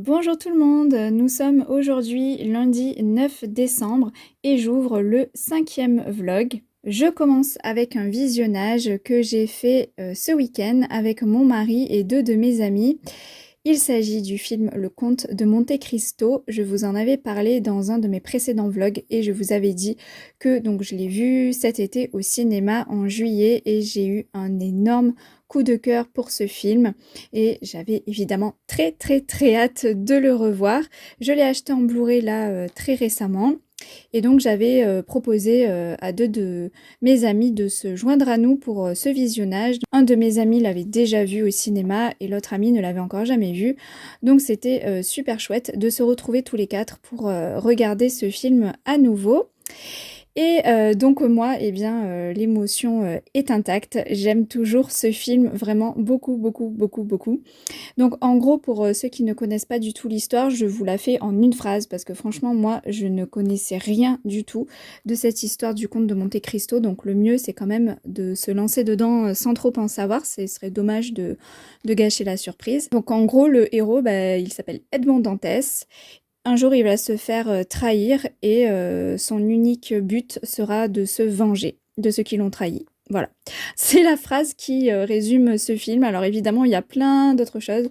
Bonjour tout le monde, nous sommes aujourd'hui lundi 9 décembre et j'ouvre le 5e vlog. Je commence avec un visionnage que j'ai fait ce week-end avec mon mari et deux de mes amis. Il s'agit du film Le Comte de Monte-Cristo. Je vous en avais parlé dans un de mes précédents vlogs et je vous avais dit que donc je l'ai vu cet été au cinéma en juillet et j'ai eu un énorme coup de cœur pour ce film et j'avais évidemment très hâte de le revoir. Je l'ai acheté en Blu-ray là très récemment. Et donc j'avais proposé à deux de mes amis de se joindre à nous pour ce visionnage. Un de mes amis l'avait déjà vu au cinéma et l'autre ami ne l'avait encore jamais vu. Donc c'était super chouette de se retrouver tous les quatre pour regarder ce film à nouveau. Et donc moi, eh bien, l'émotion est intacte. J'aime toujours ce film vraiment beaucoup. Donc en gros, pour ceux qui ne connaissent pas du tout l'histoire, je vous la fais en une phrase parce que franchement, moi, je ne connaissais rien du tout de cette histoire du comte de Monte-Cristo. Donc le mieux, c'est quand même de se lancer dedans sans trop en savoir. Ce serait dommage de gâcher la surprise. Donc en gros, le héros, il s'appelle Edmond Dantès. Un jour, il va se faire trahir et son unique but sera de se venger de ceux qui l'ont trahi. Voilà, c'est la phrase qui résume ce film. Alors évidemment, il y a plein d'autres choses.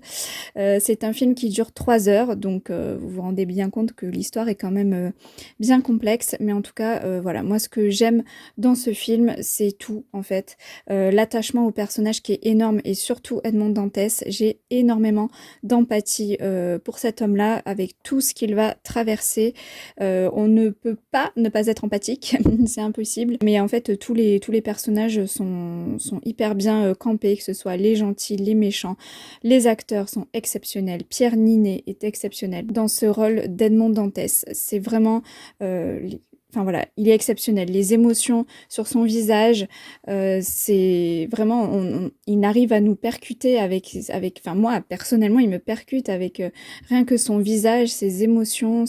C'est un film qui dure 3 heures, donc vous vous rendez bien compte que l'histoire est quand même bien complexe. Mais en tout cas, voilà, moi ce que j'aime dans ce film, c'est tout en fait. L'attachement au personnage qui est énorme et surtout Edmond Dantès. J'ai énormément d'empathie pour cet homme-là avec tout ce qu'il va traverser. On ne peut pas ne pas être empathique, c'est impossible. Mais en fait, tous les personnages sont hyper bien campés, que ce soit les gentils, les méchants. Les acteurs sont exceptionnels. Pierre Ninet est exceptionnel dans ce rôle d'Edmond Dantès. C'est vraiment... Enfin voilà, il est exceptionnel. Les émotions sur son visage, c'est vraiment... il arrive à nous percuter avec... Enfin moi, personnellement, il me percute avec rien que son visage, ses émotions,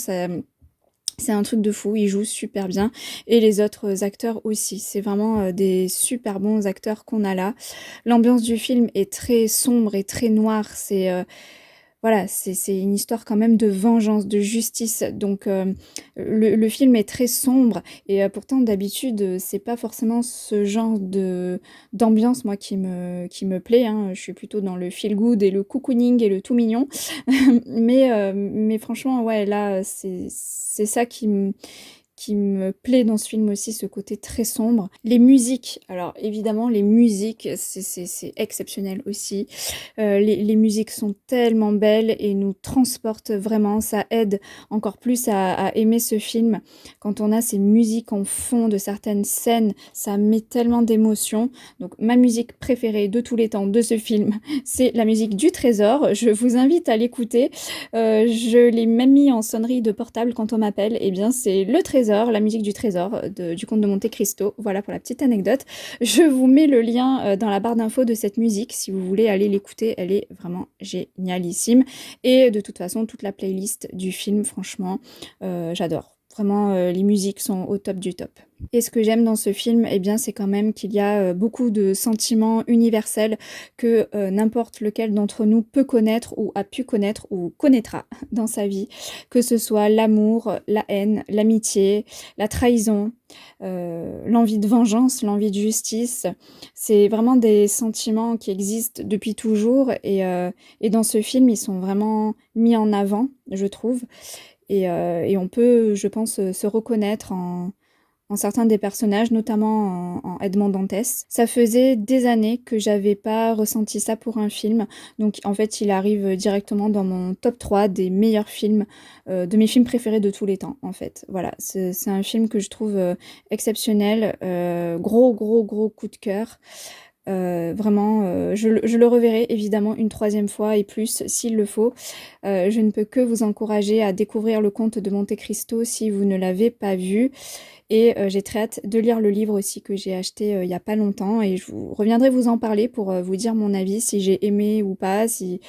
c'est un truc de fou, il joue super bien. Et les autres acteurs aussi. C'est vraiment des super bons acteurs qu'on a là. L'ambiance du film est très sombre et très noire. Voilà, c'est une histoire quand même de vengeance, de justice. Donc le film est très sombre et pourtant d'habitude c'est pas forcément ce genre de d'ambiance moi qui me plaît. Hein. Je suis plutôt dans le feel good et le cocooning et le tout mignon. Mais franchement ouais là c'est ça qui me plaît dans ce film aussi, ce côté très sombre. Les musiques, alors évidemment les musiques, c'est exceptionnel aussi. Les musiques sont tellement belles et nous transportent vraiment, ça aide encore plus à aimer ce film. Quand on a ces musiques en fond de certaines scènes, ça met tellement d'émotions. Donc ma musique préférée de tous les temps de ce film, c'est la musique du Trésor. Je vous invite à l'écouter. Je l'ai même mis en sonnerie de portable quand on m'appelle. Eh bien c'est le Trésor, la musique du Trésor du Comte de Monte-Cristo. Voilà pour la petite anecdote. Je vous mets le lien dans la barre d'infos de cette musique si vous voulez aller l'écouter. Elle est vraiment génialissime. Et de toute façon, toute la playlist du film, franchement, j'adore. Vraiment, les musiques sont au top du top. Et ce que j'aime dans ce film, eh bien, c'est quand même qu'il y a beaucoup de sentiments universels que n'importe lequel d'entre nous peut connaître ou a pu connaître ou connaîtra dans sa vie. Que ce soit l'amour, la haine, l'amitié, la trahison, l'envie de vengeance, l'envie de justice. C'est vraiment des sentiments qui existent depuis toujours et dans ce film, ils sont vraiment mis en avant, je trouve. Et on peut, je pense, se reconnaître en certains des personnages, notamment en Edmond Dantès. Ça faisait des années que j'avais pas ressenti ça pour un film, donc en fait il arrive directement dans mon top 3 des meilleurs films, de mes films préférés de tous les temps en fait. Voilà, c'est un film que je trouve exceptionnel, gros coup de cœur. Vraiment, je le reverrai évidemment une 3e fois et plus s'il le faut. Je ne peux que vous encourager à découvrir Le Comte de Monte-Cristo si vous ne l'avez pas vu. Et j'ai très hâte de lire le livre aussi que j'ai acheté il y a pas longtemps et je reviendrai vous en parler pour vous dire mon avis, si j'ai aimé ou pas, si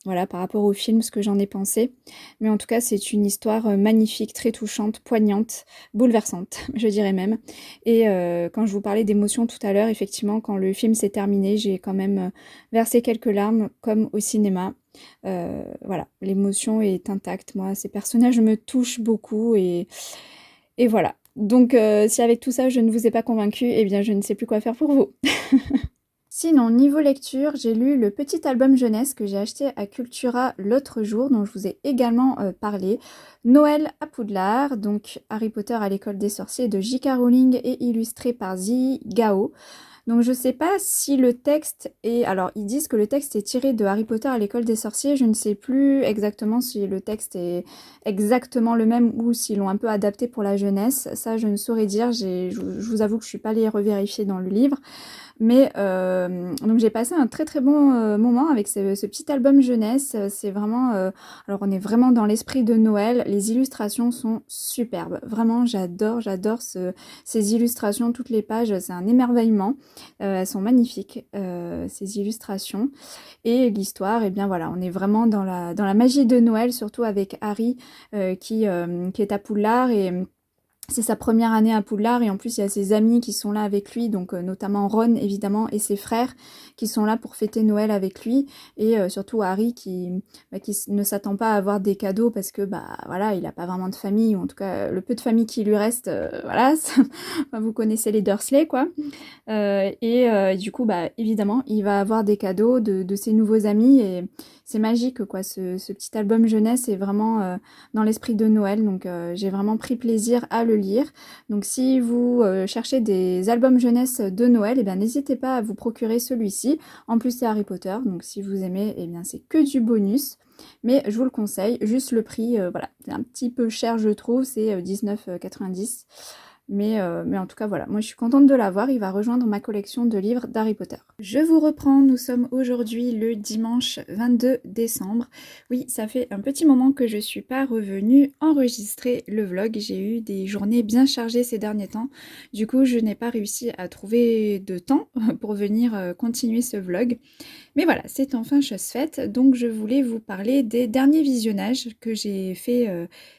voilà, par rapport au film, ce que j'en ai pensé. Mais en tout cas, c'est une histoire magnifique, très touchante, poignante, bouleversante, je dirais même. Et quand je vous parlais d'émotions tout à l'heure, effectivement, quand le film s'est terminé, j'ai quand même versé quelques larmes, comme au cinéma. Voilà, l'émotion est intacte. Moi, ces personnages me touchent beaucoup et voilà. Donc, si avec tout ça, je ne vous ai pas convaincu, eh bien, je ne sais plus quoi faire pour vous. Sinon, niveau lecture, j'ai lu le petit album jeunesse que j'ai acheté à Cultura l'autre jour, dont je vous ai également parlé. Noël à Poudlard, donc Harry Potter à l'école des sorciers de J.K. Rowling et illustré par Zi Gao. Donc je sais pas si le texte est... Alors ils disent que le texte est tiré de Harry Potter à l'école des sorciers, je ne sais plus exactement si le texte est exactement le même ou s'ils l'ont un peu adapté pour la jeunesse. Ça je ne saurais dire, je vous avoue que je suis pas allée revérifier dans le livre. Mais donc j'ai passé un très très bon moment avec ce petit album jeunesse. C'est vraiment... alors on est vraiment dans l'esprit de Noël. Les illustrations sont superbes. Vraiment j'adore ces illustrations. Toutes les pages, c'est un émerveillement. Elles sont magnifiques, ces illustrations. Et l'histoire, eh bien voilà, on est vraiment dans la magie de Noël, surtout avec Harry qui est à Poudlard et c'est sa première année à Poudlard et en plus il y a ses amis qui sont là avec lui, donc notamment Ron évidemment et ses frères qui sont là pour fêter Noël avec lui et surtout Harry qui ne s'attend pas à avoir des cadeaux parce que bah voilà il a pas vraiment de famille ou en tout cas le peu de famille qui lui reste voilà vous connaissez les Dursley quoi. Du coup, bah, évidemment, il va avoir des cadeaux de ses nouveaux amis et c'est magique, quoi. Ce petit album jeunesse est vraiment dans l'esprit de Noël, donc j'ai vraiment pris plaisir à le lire. Donc si vous cherchez des albums jeunesse de Noël, eh bien n'hésitez pas à vous procurer celui-ci. En plus, c'est Harry Potter, donc si vous aimez, eh bien c'est que du bonus. Mais je vous le conseille, juste le prix, voilà, c'est un petit peu cher je trouve, c'est 19,90 €. Mais en tout cas, voilà, moi je suis contente de l'avoir, il va rejoindre ma collection de livres d'Harry Potter. Je vous reprends, nous sommes aujourd'hui le dimanche 22 décembre. Oui, ça fait un petit moment que je suis pas revenue enregistrer le vlog. J'ai eu des journées bien chargées ces derniers temps. Du coup, je n'ai pas réussi à trouver de temps pour venir continuer ce vlog. Mais voilà, c'est enfin chose faite, donc je voulais vous parler des derniers visionnages que j'ai fait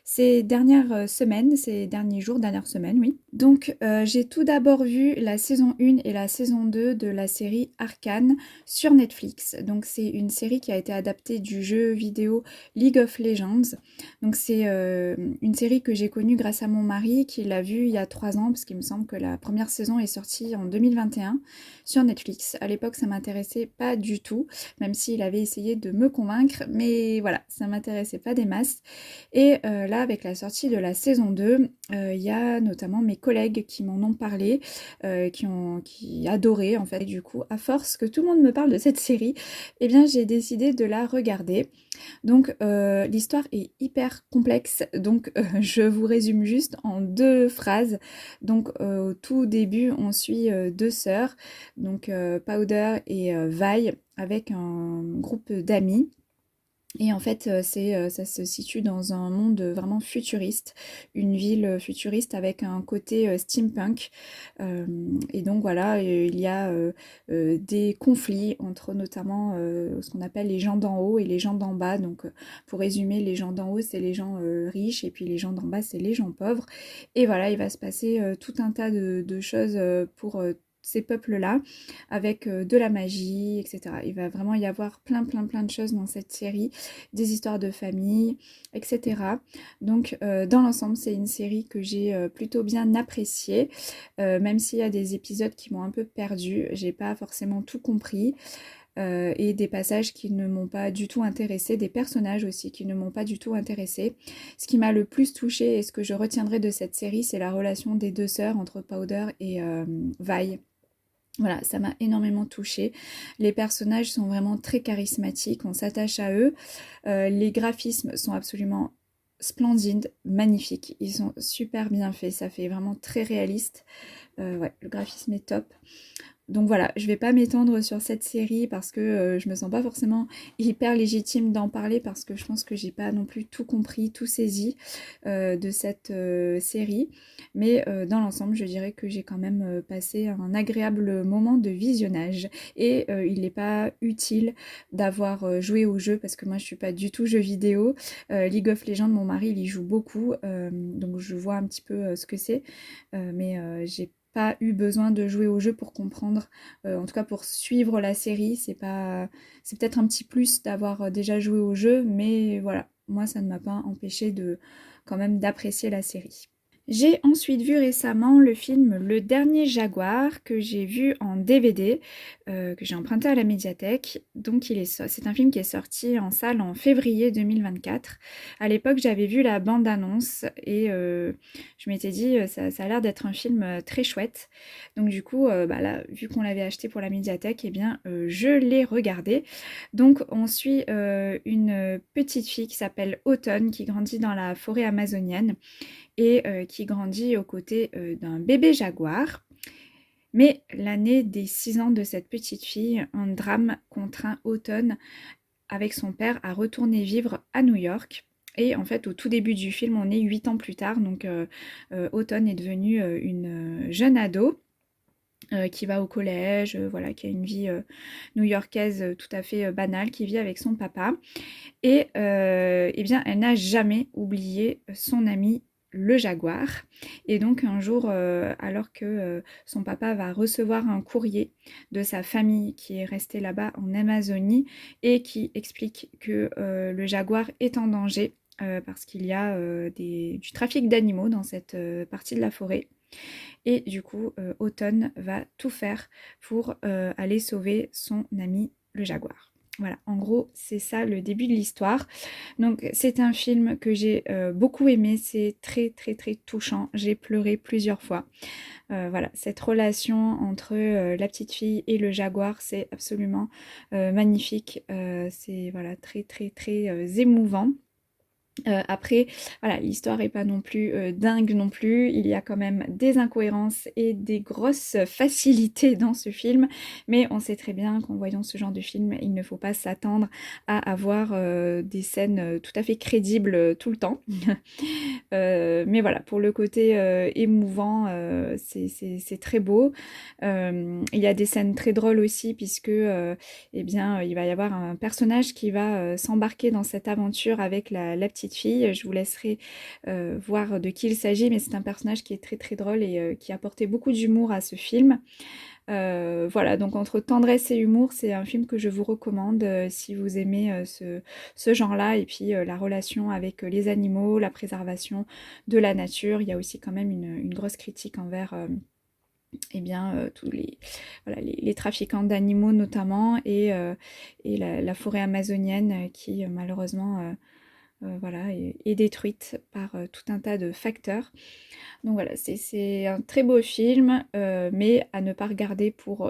ces dernières semaines, ces derniers jours, dernières semaines, oui. Donc j'ai tout d'abord vu la saison 1 et la saison 2 de la série Arcane sur Netflix. Donc c'est une série qui a été adaptée du jeu vidéo League of Legends. Donc c'est une série que j'ai connue grâce à mon mari qui l'a vue il y a 3 ans, parce qu'il me semble que la première saison est sortie en 2021 sur Netflix. À l'époque, ça m'intéressait pas du tout, même s'il avait essayé de me convaincre, mais voilà, ça m'intéressait pas des masses. Et là, avec la sortie de la saison 2, il y a notamment mes collègues qui m'en ont parlé, qui adoraient en fait. Et du coup, à force que tout le monde me parle de cette série, eh bien j'ai décidé de la regarder. Donc l'histoire est hyper complexe, donc je vous résume juste en 2 phrases. Donc au tout début, on suit 2 sœurs, donc Powder et Vi, avec un groupe d'amis. Et en fait, ça se situe dans un monde vraiment futuriste, une ville futuriste avec un côté steampunk. Et donc voilà, il y a des conflits entre notamment ce qu'on appelle les gens d'en haut et les gens d'en bas. Donc pour résumer, les gens d'en haut, c'est les gens riches et puis les gens d'en bas, c'est les gens pauvres. Et voilà, il va se passer tout un tas de choses pour ces peuples-là, avec de la magie, etc. Il va vraiment y avoir plein de choses dans cette série, des histoires de famille, etc. Donc dans l'ensemble, c'est une série que j'ai plutôt bien appréciée, même s'il y a des épisodes qui m'ont un peu perdue, j'ai pas forcément tout compris. Et des passages qui ne m'ont pas du tout intéressée, des personnages aussi qui ne m'ont pas du tout intéressée. Ce qui m'a le plus touchée et ce que je retiendrai de cette série, c'est la relation des 2 sœurs entre Powder et Vi. Voilà, ça m'a énormément touchée. Les personnages sont vraiment très charismatiques, on s'attache à eux. Les graphismes sont absolument splendides, magnifiques. Ils sont super bien faits, ça fait vraiment très réaliste. Ouais, le graphisme est top. Donc voilà, je vais pas m'étendre sur cette série parce que je me sens pas forcément hyper légitime d'en parler parce que je pense que j'ai pas non plus tout compris, tout saisi de cette série. Mais dans l'ensemble, je dirais que j'ai quand même passé un agréable moment de visionnage. Et il n'est pas utile d'avoir joué au jeu parce que moi je suis pas du tout jeu vidéo. League of Legends, mon mari il y joue beaucoup, donc je vois un petit peu ce que c'est, mais j'ai pas eu besoin de jouer au jeu pour comprendre, en tout cas pour suivre la série, c'est peut-être un petit plus d'avoir déjà joué au jeu, mais voilà, moi ça ne m'a pas empêché de quand même d'apprécier la série. J'ai ensuite vu récemment le film Le Dernier Jaguar que j'ai vu en DVD, que j'ai emprunté à la médiathèque. Donc c'est un film qui est sorti en salle en février 2024. À l'époque, j'avais vu la bande-annonce et je m'étais dit ça a l'air d'être un film très chouette. Donc du coup, bah là, vu qu'on l'avait acheté pour la médiathèque, eh bien je l'ai regardé. Donc on suit une petite fille qui s'appelle Autumn qui grandit dans la forêt amazonienne et qui grandit aux côtés d'un bébé jaguar. Mais l'année des 6 ans de cette petite fille, un drame contraint Autumn avec son père à retourner vivre à New York. Et en fait, au tout début du film, on est 8 ans plus tard, donc Autumn est devenue une jeune ado. Qui va au collège, voilà, qui a une vie new-yorkaise tout à fait banale, qui vit avec son papa. Et eh bien, elle n'a jamais oublié son ami le jaguar. Et donc un jour, alors que son papa va recevoir un courrier de sa famille qui est restée là-bas en Amazonie et qui explique que le jaguar est en danger parce qu'il y a du trafic d'animaux dans cette partie de la forêt. Et du coup, Autumn va tout faire pour aller sauver son ami le jaguar. Voilà, en gros, c'est ça le début de l'histoire. Donc, c'est un film que j'ai beaucoup aimé. C'est très, très, très touchant. J'ai pleuré plusieurs fois. Voilà, cette relation entre la petite fille et le jaguar, c'est absolument magnifique. C'est voilà, très, très, très émouvant. Après, voilà, l'histoire est pas non plus dingue non plus. Il y a quand même des incohérences et des grosses facilités dans ce film, mais on sait très bien qu'en voyant ce genre de film, il ne faut pas s'attendre à avoir des scènes tout à fait crédibles tout le temps. Mais voilà, pour le côté émouvant, c'est très beau. Il y a des scènes très drôles aussi, puisque eh bien, il va y avoir un personnage qui va s'embarquer dans cette aventure avec la petite fille. Je vous laisserai voir de qui il s'agit, mais c'est un personnage qui est très très drôle et qui apportait beaucoup d'humour à ce film. Voilà, donc entre tendresse et humour, c'est un film que je vous recommande si vous aimez ce genre-là, et puis la relation avec les animaux, la préservation de la nature. Il y a aussi quand même une grosse critique envers eh bien, tous voilà, les trafiquants d'animaux notamment, et la forêt amazonienne qui malheureusement voilà, est détruite par tout un tas de facteurs. Donc voilà, c'est un très beau film, mais à ne pas regarder pour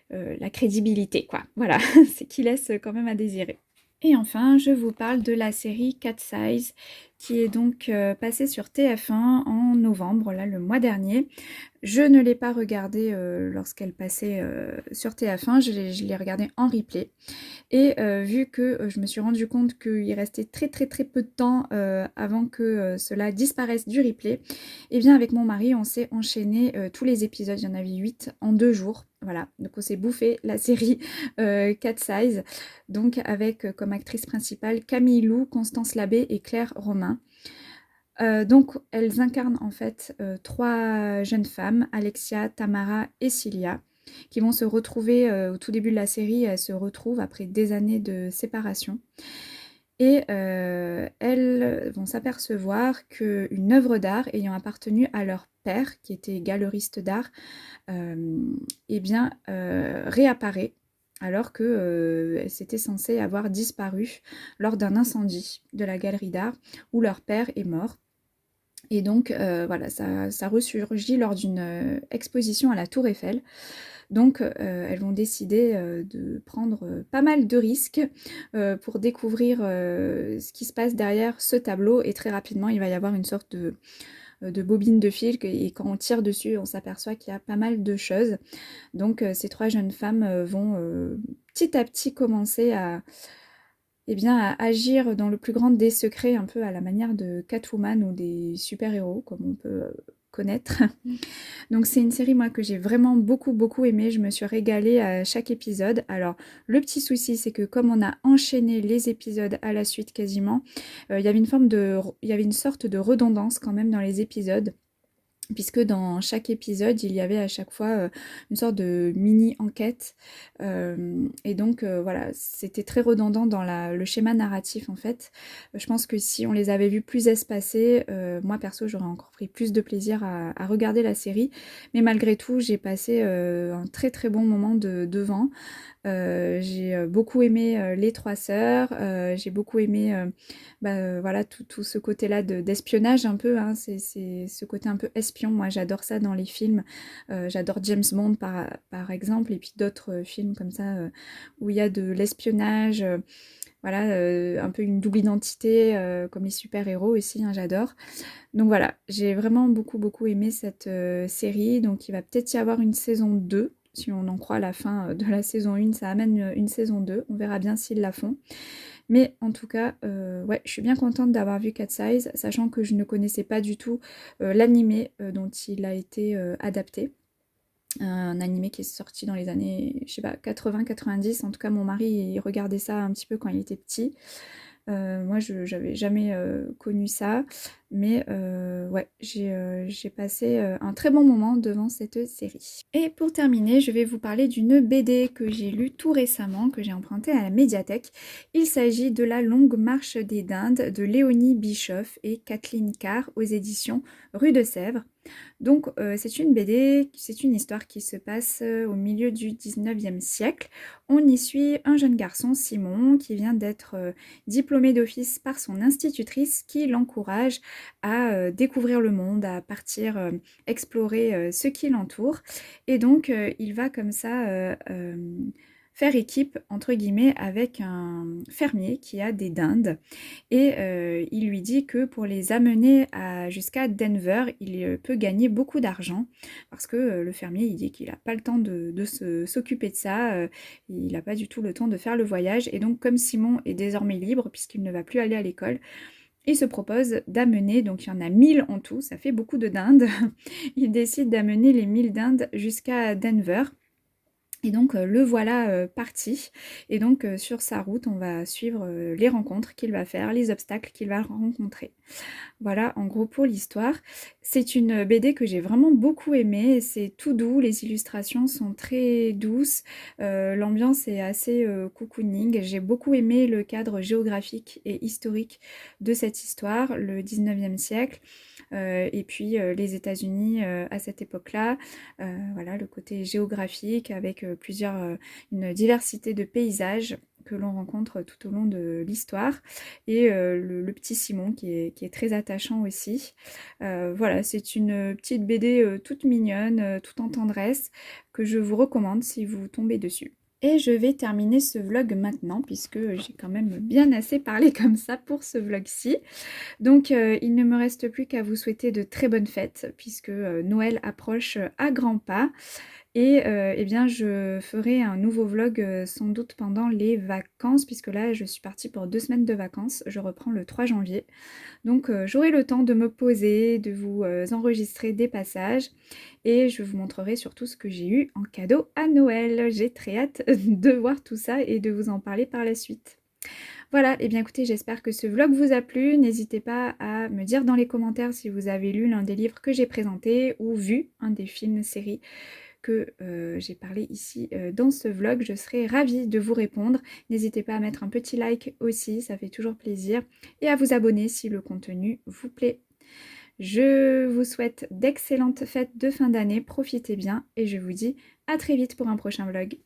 la crédibilité, quoi. Voilà, c'est qui laisse quand même à désirer. Et enfin, je vous parle de la série Cat Size, qui est donc passée sur TF1 en novembre, là, le mois dernier. Je ne l'ai pas regardée lorsqu'elle passait sur TF1, je l'ai regardée en replay. Et vu que je me suis rendu compte qu'il restait très très très peu de temps avant que cela disparaisse du replay, et bien avec mon mari on s'est enchaîné tous les épisodes, il y en avait 8 en 2 jours. Voilà, donc on s'est bouffé la série Cat Size, donc avec comme actrice principale Camille Lou, Constance Labbé et Claire Romain. Donc elles incarnent en fait 3 jeunes femmes, Alexia, Tamara et Cilia, qui vont se retrouver au tout début de la série. Elles se retrouvent après des années de séparation. Et elles vont s'apercevoir qu'une œuvre d'art ayant appartenu à leur père, qui était galeriste d'art, eh bien, réapparaît alors que c'était censé avoir disparu lors d'un incendie de la galerie d'art où leur père est mort. Et donc voilà, ça ressurgit lors d'une exposition à la Tour Eiffel. Donc elles vont décider de prendre pas mal de risques pour découvrir ce qui se passe derrière ce tableau. Et très rapidement, il va y avoir une sorte de bobines de fil et quand on tire dessus, on s'aperçoit qu'il y a pas mal de choses. Donc ces 3 jeunes femmes vont petit à petit commencer à, eh bien, à agir dans le plus grand des secrets, un peu à la manière de Catwoman ou des super-héros, comme on peut connaître. Donc c'est une série moi que j'ai vraiment beaucoup aimé, je me suis régalée à chaque épisode. Alors le petit souci c'est que comme on a enchaîné les épisodes à la suite quasiment, il y avait il y avait une sorte de redondance quand même dans les épisodes. Puisque dans chaque épisode, il y avait à chaque fois une sorte de mini-enquête. Et donc, voilà, c'était très redondant dans le schéma narratif, en fait. Je pense que si on les avait vus plus espacés, moi, perso, j'aurais encore pris plus de plaisir à regarder la série. Mais malgré tout, j'ai passé un très bon moment devant. J'ai beaucoup aimé les 3 sœurs, j'ai beaucoup aimé voilà tout ce côté-là d'espionnage un peu, hein, c'est ce côté un peu espion. Moi j'adore ça dans les films, j'adore James Bond par exemple, et puis d'autres films comme ça où il y a de l'espionnage, voilà, un peu une double identité comme les super-héros aussi, hein, j'adore. Donc voilà, j'ai vraiment beaucoup aimé cette série, donc il va peut-être y avoir une saison 2. Si on en croit la fin de la saison 1, ça amène une saison 2. On verra bien s'ils la font. Mais en tout cas, ouais, je suis bien contente d'avoir vu Cat Size, sachant que je ne connaissais pas du tout l'animé dont il a été adapté. Un animé qui est sorti dans les années, je sais pas, 80-90. En tout cas, mon mari, il regardait ça un petit peu quand il était petit. Moi, je n'avais jamais connu ça, mais ouais, j'ai passé un très bon moment devant cette série. Et pour terminer, je vais vous parler d'une BD que j'ai lue tout récemment, que j'ai empruntée à la médiathèque. Il s'agit de La longue marche des dindes de Léonie Bischoff et Kathleen Carr aux éditions Rue de Sèvres. Donc c'est une BD, c'est une histoire qui se passe au milieu du 19e siècle. On y suit un jeune garçon, Simon, qui vient d'être diplômé d'office par son institutrice qui l'encourage à découvrir le monde, à partir explorer ce qui l'entoure. Et donc il va comme ça faire équipe, entre guillemets, avec un fermier qui a des dindes. Et il lui dit que pour les amener jusqu'à Denver, il peut gagner beaucoup d'argent. Parce que le fermier, il dit qu'il n'a pas le temps de s'occuper de ça. Il n'a pas du tout le temps de faire le voyage. Et donc, comme Simon est désormais libre, puisqu'il ne va plus aller à l'école, il se propose d'amener, donc il y en a 1000 en tout, ça fait beaucoup de dindes. Il décide d'amener les 1000 dindes jusqu'à Denver. Et donc le voilà parti. Et donc sur sa route, on va suivre les rencontres qu'il va faire, les obstacles qu'il va rencontrer. Voilà en gros pour l'histoire. C'est une BD que j'ai vraiment beaucoup aimée. C'est tout doux, les illustrations sont très douces, l'ambiance est assez cocooning. J'ai beaucoup aimé le cadre géographique et historique de cette histoire, le 19e siècle. Et puis les États-Unis à cette époque-là, voilà le côté géographique avec une diversité de paysages que l'on rencontre tout au long de l'histoire, et le petit Simon qui est très attachant aussi. Voilà, c'est une petite BD toute mignonne, toute en tendresse, que je vous recommande si vous tombez dessus. Et je vais terminer ce vlog maintenant, puisque j'ai quand même bien assez parlé comme ça pour ce vlog-ci. Donc il ne me reste plus qu'à vous souhaiter de très bonnes fêtes, puisque Noël approche à grands pas. Et eh bien je ferai un nouveau vlog sans doute pendant les vacances, puisque là je suis partie pour 2 semaines de vacances, je reprends le 3 janvier. Donc j'aurai le temps de me poser, de vous enregistrer des passages, et je vous montrerai surtout ce que j'ai eu en cadeau à Noël. J'ai très hâte de voir tout ça et de vous en parler par la suite. Voilà, et bien écoutez, j'espère que ce vlog vous a plu. N'hésitez pas à me dire dans les commentaires si vous avez lu l'un des livres que j'ai présenté ou vu un des films, séries que j'ai parlé ici dans ce vlog. Je serai ravie de vous répondre. N'hésitez pas à mettre un petit like aussi, ça fait toujours plaisir. Et à vous abonner si le contenu vous plaît. Je vous souhaite d'excellentes fêtes de fin d'année, profitez bien et je vous dis à très vite pour un prochain vlog.